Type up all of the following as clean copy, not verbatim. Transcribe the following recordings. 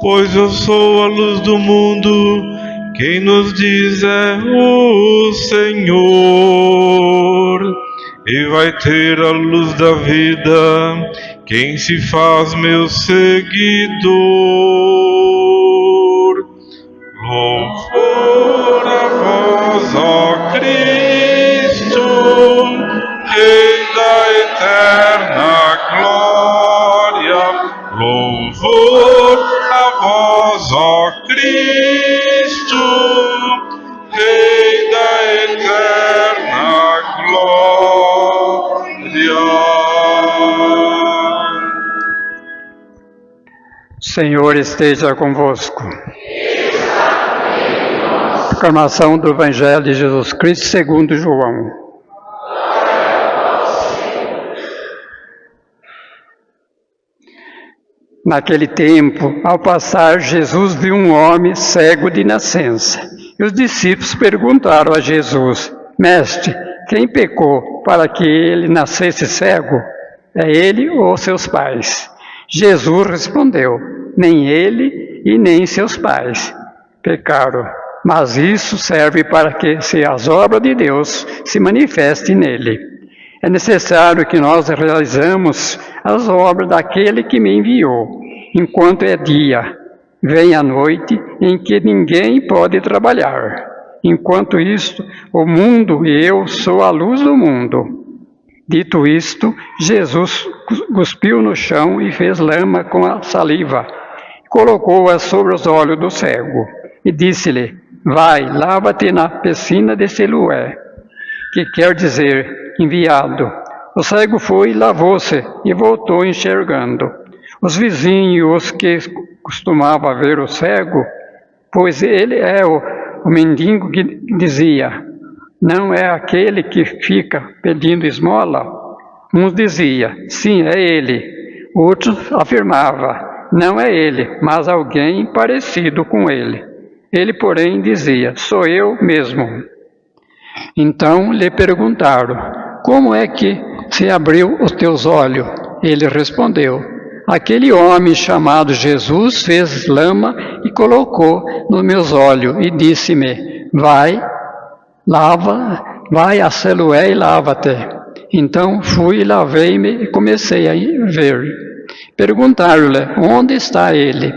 Pois eu sou a luz do mundo, quem nos diz é o Senhor. E vai ter a luz da vida, quem se faz meu seguidor. Louvor a vós, ó Cristo, Rei da eterna glória. Louvor a vós, ó Cristo, Rei da eterna glória. Senhor esteja convosco. Proclamação do Evangelho de Jesus Cristo segundo João. Naquele tempo, ao passar, Jesus viu um homem cego de nascença. E os discípulos perguntaram a Jesus: Mestre, quem pecou para que ele nascesse cego? É ele ou seus pais? Jesus respondeu: Nem ele e nem seus pais pecaram, mas isso serve para que as obras de Deus se manifestem nele. É necessário que nós realizemos as obras daquele que me enviou, enquanto é dia. Vem a noite em que ninguém pode trabalhar. Enquanto isto, o mundo e eu sou a luz do mundo. Dito isto, Jesus cuspiu no chão e fez lama com a saliva. Colocou-a sobre os olhos do cego e disse-lhe: Vai, lava-te na piscina de Siloé, que quer dizer enviado. O cego foi e lavou-se e voltou enxergando. Os vizinhos, os que costumavam ver o cego, pois ele é o mendigo que dizia: Não é aquele que fica pedindo esmola? Uns diziam: Sim, é ele. Outros afirmavam: Não é ele, mas alguém parecido com ele. Ele, porém, dizia: Sou eu mesmo. Então lhe perguntaram: Como é que se abriu os teus olhos? Ele respondeu: Aquele homem chamado Jesus fez lama e colocou nos meus olhos e disse-me: Vai a Siloé e lava-te. Então fui e lavei-me e comecei a ver. Perguntaram-lhe: Onde está ele?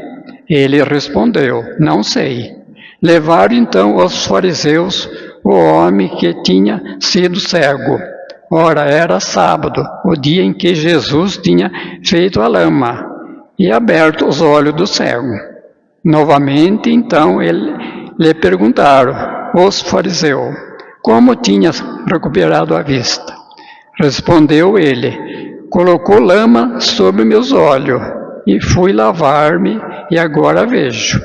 Ele respondeu: Não sei. Levaram então aos fariseus o homem que tinha sido cego. Ora, era sábado, o dia em que Jesus tinha feito a lama e aberto os olhos do cego. Novamente, então, lhe perguntaram os fariseus: Como tinhas recuperado a vista? Respondeu ele: Colocou lama sobre meus olhos e fui lavar-me e agora vejo.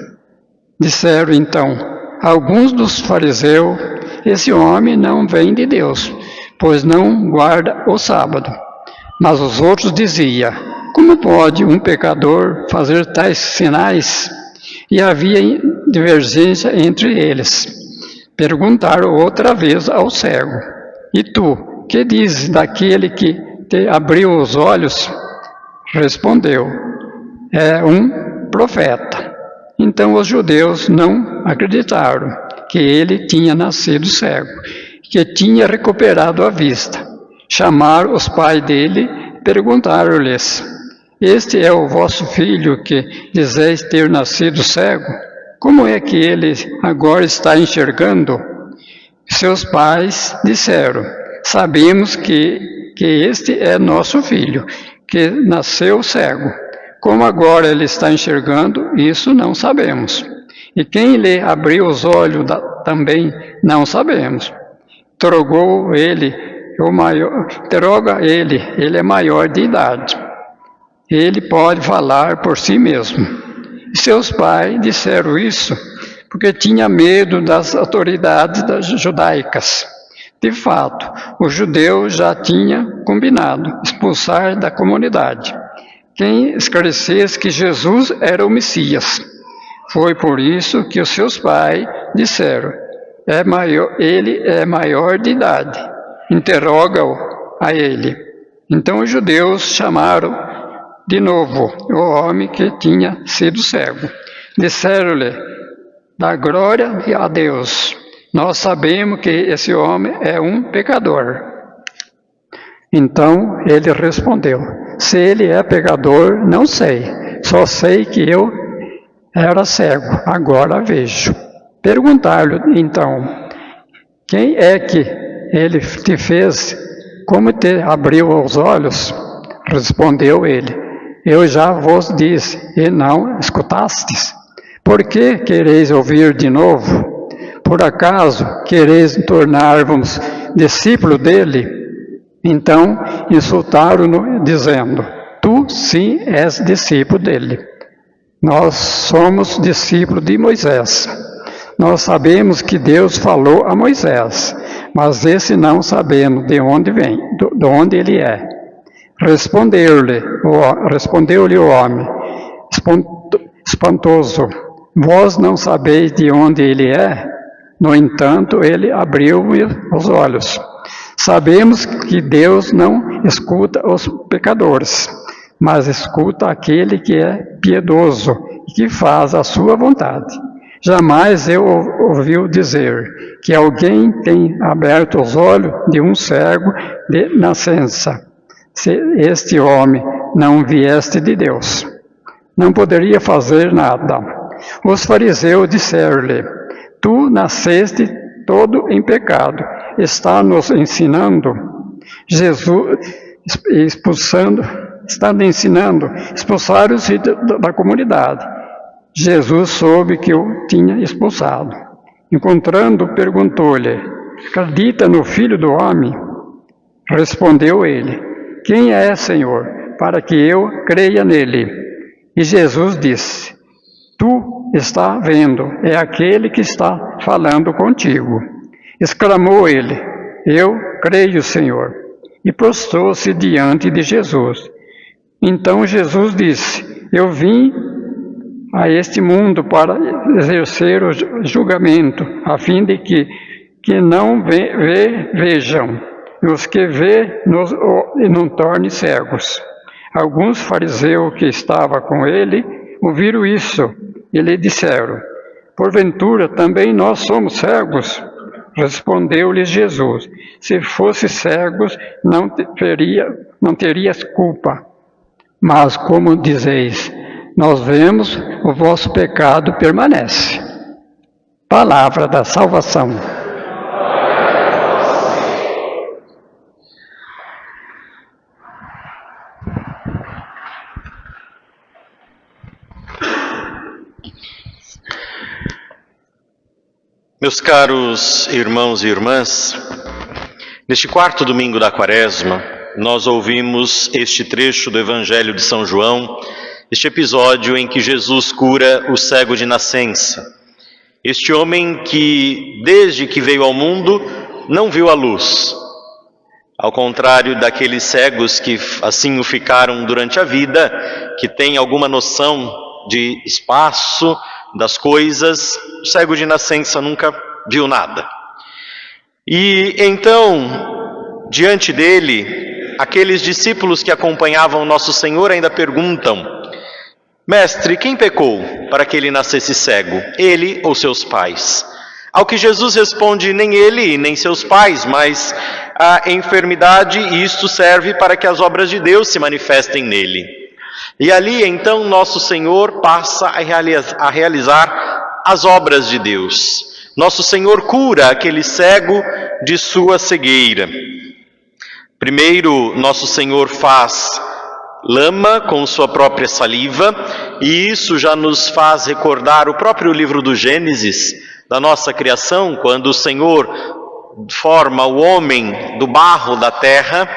Disseram então alguns dos fariseus: Esse homem não vem de Deus, pois não guarda o sábado. Mas os outros diziam: Como pode um pecador fazer tais sinais? E havia divergência entre eles. Perguntaram outra vez ao cego: E tu, que dizes daquele que te abriu os olhos? Respondeu: É um profeta. Então os judeus não acreditaram que ele tinha nascido cego, que tinha recuperado a vista. Chamaram os pais dele e perguntaram-lhes: Este é o vosso filho que dizeis ter nascido cego? Como é que ele agora está enxergando? Seus pais disseram: Sabemos que este é nosso filho, que nasceu cego. Como agora ele está enxergando, isso não sabemos. E quem lhe abriu os olhos também não sabemos. Interroga ele, ele é maior de idade. Ele pode falar por si mesmo. E seus pais disseram isso porque tinha medo das autoridades judaicas. De fato, os judeus já tinham combinado expulsar da comunidade quem esclarecesse que Jesus era o Messias. Foi por isso que os seus pais disseram: ele é maior de idade, interroga-o a ele. Então os judeus chamaram de novo o homem que tinha sido cego. Disseram-lhe: dá glória a Deus. Nós sabemos que esse homem é um pecador. Então ele respondeu: se ele é pecador, não sei. Só sei que eu era cego, agora vejo. Perguntaram-lhe então: quem é que ele te fez? Como te abriu os olhos? Respondeu ele: eu já vos disse, e não escutastes. Por que quereis ouvir de novo? Por acaso quereis tornar-vos discípulo dele? Então insultaram-no, dizendo: tu sim és discípulo dele. Nós somos discípulos de Moisés. Nós sabemos que Deus falou a Moisés, mas esse não sabemos de onde vem, de onde ele é. Respondeu-lhe o homem, espantoso: vós não sabeis de onde ele é? No entanto, ele abriu-me os olhos. Sabemos que Deus não escuta os pecadores, mas escuta aquele que é piedoso e que faz a sua vontade. Jamais eu ouvi dizer que alguém tem aberto os olhos de um cego de nascença. Se este homem não viesse de Deus, não poderia fazer nada. Os fariseus disseram-lhe: tu nasceste todo em pecado, está nos ensinando. Jesus expulsaram-se da comunidade. Jesus soube que o tinha expulsado. Encontrando, perguntou-lhe: acredita no Filho do Homem? Respondeu ele: quem é, Senhor, para que eu creia nele? E Jesus disse: tu está vendo, é aquele que está falando contigo. Exclamou ele: eu creio, Senhor. E prostrou-se diante de Jesus. Então Jesus disse: eu vim a este mundo para exercer o julgamento, a fim de que não vejam, e os que vê não tornem cegos. Alguns fariseus que estavam com ele ouviram isso e lhe disseram: porventura também nós somos cegos? Respondeu-lhes Jesus: se fosse cegos, não terias culpa. Mas como dizeis, nós vemos, o vosso pecado permanece. Palavra da salvação. Meus caros irmãos e irmãs, neste quarto domingo da Quaresma, nós ouvimos este trecho do Evangelho de São João, este episódio em que Jesus cura o cego de nascença. Este homem que, desde que veio ao mundo, não viu a luz. Ao contrário daqueles cegos que assim o ficaram durante a vida, que têm alguma noção de espaço, das coisas, o cego de nascença nunca viu nada. E então, diante dele, aqueles discípulos que acompanhavam nosso Senhor ainda perguntam: mestre, quem pecou para que ele nascesse cego, ele ou seus pais? Ao que Jesus responde: nem ele nem seus pais, mas a enfermidade, e isto serve para que as obras de Deus se manifestem nele. E ali então nosso Senhor passa a realizar as obras de Deus. Nosso Senhor cura aquele cego de sua cegueira. Primeiro, nosso Senhor faz lama com sua própria saliva, e isso já nos faz recordar o próprio livro do Gênesis, da nossa criação, quando o Senhor forma o homem do barro da terra.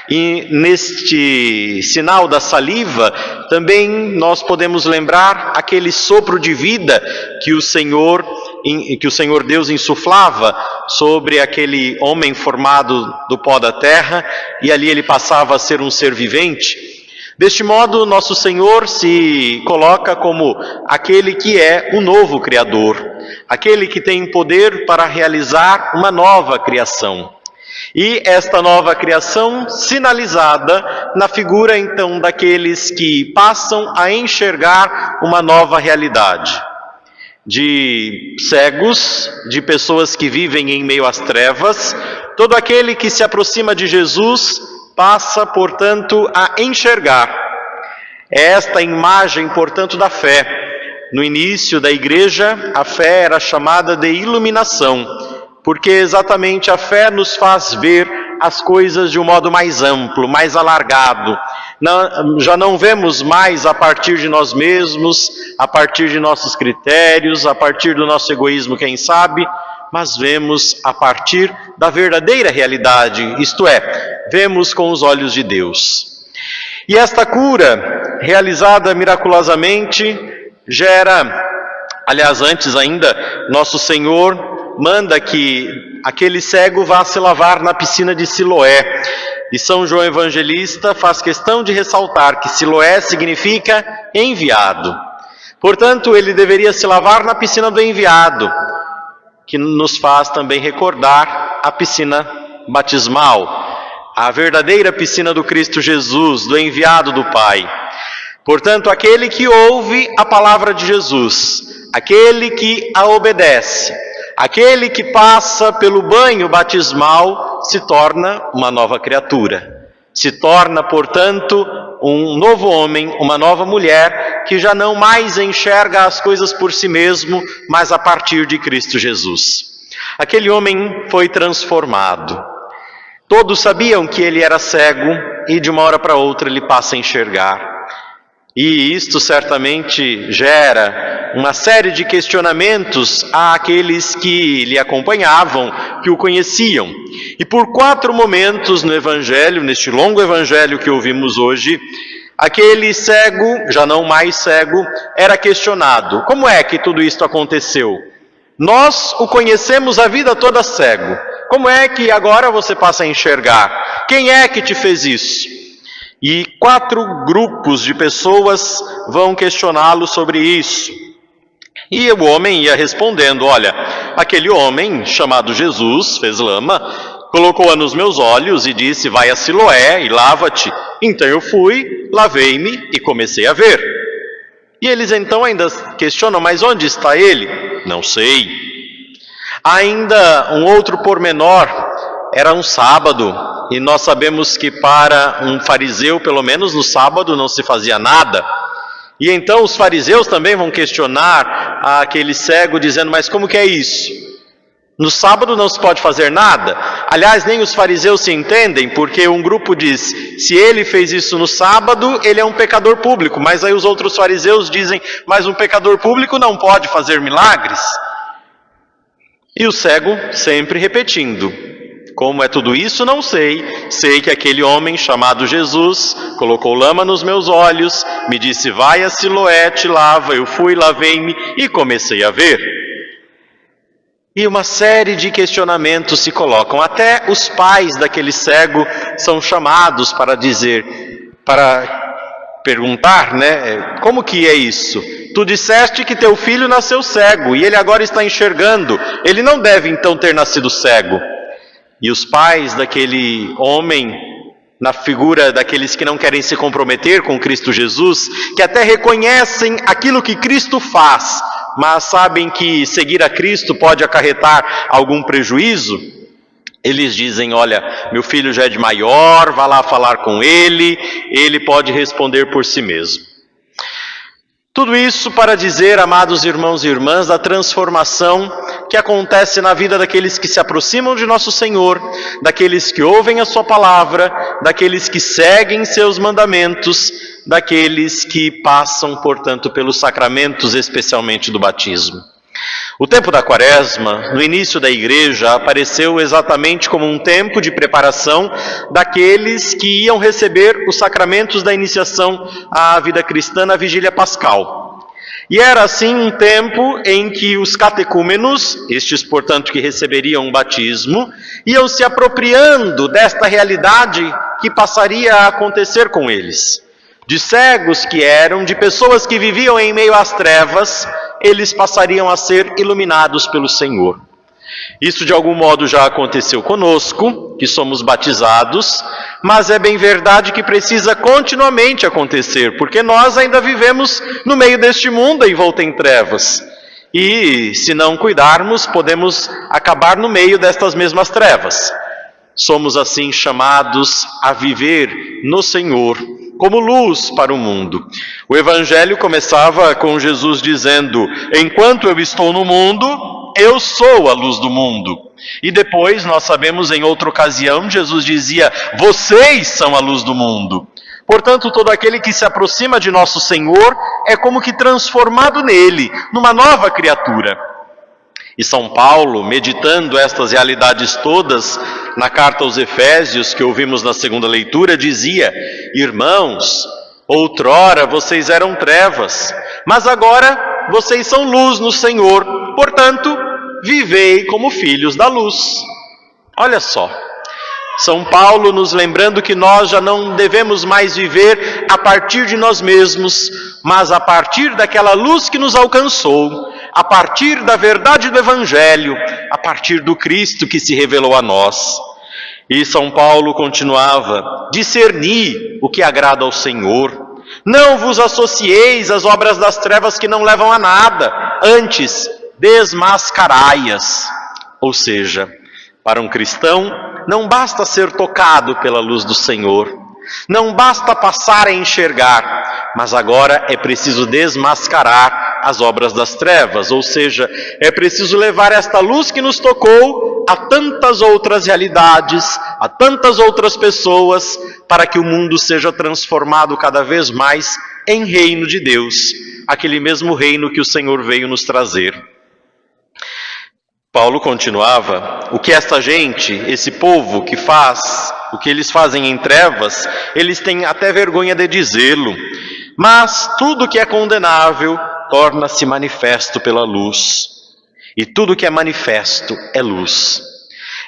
E neste sinal da saliva, também nós podemos lembrar aquele sopro de vida que o Senhor Deus insuflava sobre aquele homem formado do pó da terra, e ali ele passava a ser um ser vivente. Deste modo, nosso Senhor se coloca como aquele que é o novo Criador, aquele que tem poder para realizar uma nova criação. E esta nova criação sinalizada na figura então daqueles que passam a enxergar uma nova realidade. De cegos, de pessoas que vivem em meio às trevas, todo aquele que se aproxima de Jesus passa, portanto, a enxergar. É esta imagem, portanto, da fé. No início da igreja, a fé era chamada de iluminação, porque exatamente a fé nos faz ver as coisas de um modo mais amplo, mais alargado. Já não vemos mais a partir de nós mesmos, a partir de nossos critérios, a partir do nosso egoísmo, quem sabe, mas vemos a partir da verdadeira realidade, isto é, vemos com os olhos de Deus. E esta cura, realizada miraculosamente, gera, aliás, antes ainda, nosso Senhor manda que aquele cego vá se lavar na piscina de Siloé. E São João Evangelista faz questão de ressaltar que Siloé significa enviado. Portanto, ele deveria se lavar na piscina do enviado, que nos faz também recordar a piscina batismal, a verdadeira piscina do Cristo Jesus, do enviado do Pai. Portanto, aquele que ouve a palavra de Jesus, aquele que a obedece, aquele que passa pelo banho batismal, se torna uma nova criatura. Se torna, portanto, um novo homem, uma nova mulher, que já não mais enxerga as coisas por si mesmo, mas a partir de Cristo Jesus. Aquele homem foi transformado. Todos sabiam que ele era cego e de uma hora para outra ele passa a enxergar. E isto certamente gera uma série de questionamentos àqueles que lhe acompanhavam, que o conheciam. E por 4 momentos no Evangelho, neste longo Evangelho que ouvimos hoje, aquele cego, já não mais cego, era questionado. Como é que tudo isto aconteceu? Nós o conhecemos a vida toda cego. Como é que agora você passa a enxergar? Quem é que te fez isso? E 4 grupos de pessoas vão questioná-lo sobre isso. E o homem ia respondendo: olha, aquele homem chamado Jesus fez lama, colocou-a nos meus olhos e disse: vai a Siloé e lava-te. Então eu fui, lavei-me e comecei a ver. E eles então ainda questionam: mas onde está ele? Não sei. Ainda um outro pormenor, era um sábado. E nós sabemos que para um fariseu, pelo menos no sábado, não se fazia nada. E então os fariseus também vão questionar aquele cego, dizendo: mas como que é isso? No sábado não se pode fazer nada? Aliás, nem os fariseus se entendem, porque um grupo diz: se ele fez isso no sábado, ele é um pecador público. Mas aí os outros fariseus dizem: mas um pecador público não pode fazer milagres. E o cego sempre repetindo: como é tudo isso, não sei. Sei que aquele homem chamado Jesus colocou lama nos meus olhos, me disse: vai a Siloé, te lava. Eu fui, lavei-me e comecei a ver. E uma série de questionamentos se colocam. Até os pais daquele cego são chamados para perguntar, né? Como que é isso? Tu disseste que teu filho nasceu cego e ele agora está enxergando. Ele não deve então ter nascido cego. E os pais daquele homem, na figura daqueles que não querem se comprometer com Cristo Jesus, que até reconhecem aquilo que Cristo faz, mas sabem que seguir a Cristo pode acarretar algum prejuízo, eles dizem: olha, meu filho já é de maior, vá lá falar com ele pode responder por si mesmo. Tudo isso para dizer, amados irmãos e irmãs, da transformação que acontece na vida daqueles que se aproximam de nosso Senhor, daqueles que ouvem a sua palavra, daqueles que seguem seus mandamentos, daqueles que passam, portanto, pelos sacramentos, especialmente do batismo. O tempo da Quaresma, no início da igreja, apareceu exatamente como um tempo de preparação daqueles que iam receber os sacramentos da iniciação à vida cristã na vigília pascal. E era assim um tempo em que os catecúmenos, estes portanto que receberiam o batismo, iam se apropriando desta realidade que passaria a acontecer com eles. De cegos que eram, de pessoas que viviam em meio às trevas, eles passariam a ser iluminados pelo Senhor. Isso de algum modo já aconteceu conosco, que somos batizados, mas é bem verdade que precisa continuamente acontecer, porque nós ainda vivemos no meio deste mundo envolto em trevas. E se não cuidarmos, podemos acabar no meio destas mesmas trevas. Somos assim chamados a viver no Senhor, como luz para o mundo. O Evangelho começava com Jesus dizendo: enquanto eu estou no mundo, eu sou a luz do mundo. E depois, nós sabemos, em outra ocasião, Jesus dizia: vocês são a luz do mundo. Portanto, todo aquele que se aproxima de nosso Senhor é como que transformado nele, numa nova criatura. E São Paulo, meditando estas realidades todas, na carta aos Efésios, que ouvimos na segunda leitura, dizia: irmãos, outrora vocês eram trevas, mas agora vocês são luz no Senhor, portanto, vivei como filhos da luz. Olha só, São Paulo nos lembrando que nós já não devemos mais viver a partir de nós mesmos, mas a partir daquela luz que nos alcançou, a partir da verdade do Evangelho, a partir do Cristo que se revelou a nós. E São Paulo continuava: discerni o que agrada ao Senhor. Não vos associeis às obras das trevas que não levam a nada, antes desmascarai-as. Ou seja, para um cristão, não basta ser tocado pela luz do Senhor, não basta passar a enxergar, mas agora é preciso desmascarar as obras das trevas, ou seja, é preciso levar esta luz que nos tocou a tantas outras realidades, a tantas outras pessoas, para que o mundo seja transformado cada vez mais em reino de Deus, aquele mesmo reino que o Senhor veio nos trazer. Paulo continuava: o que esta gente, esse povo que faz, o que eles fazem em trevas, eles têm até vergonha de dizê-lo, mas tudo que é condenável torna-se manifesto pela luz, e tudo que é manifesto é luz.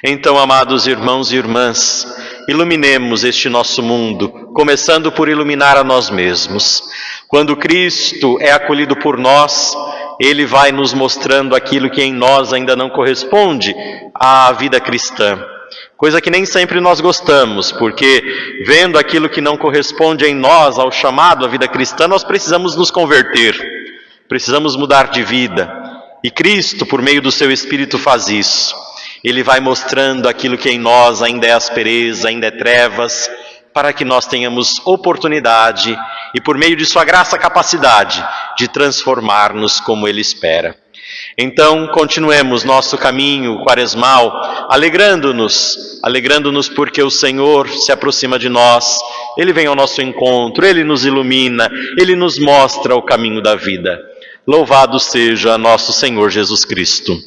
Então, amados irmãos e irmãs, iluminemos este nosso mundo, começando por iluminar a nós mesmos. Quando Cristo é acolhido por nós, Ele vai nos mostrando aquilo que em nós ainda não corresponde à vida cristã. Coisa que nem sempre nós gostamos, porque vendo aquilo que não corresponde em nós ao chamado à vida cristã, nós precisamos nos converter, precisamos mudar de vida. E Cristo, por meio do seu Espírito, faz isso. Ele vai mostrando aquilo que em nós ainda é aspereza, ainda é trevas, para que nós tenhamos oportunidade e, por meio de sua graça, capacidade de transformar-nos como Ele espera. Então, continuemos nosso caminho quaresmal, alegrando-nos porque o Senhor se aproxima de nós, Ele vem ao nosso encontro, Ele nos ilumina, Ele nos mostra o caminho da vida. Louvado seja nosso Senhor Jesus Cristo.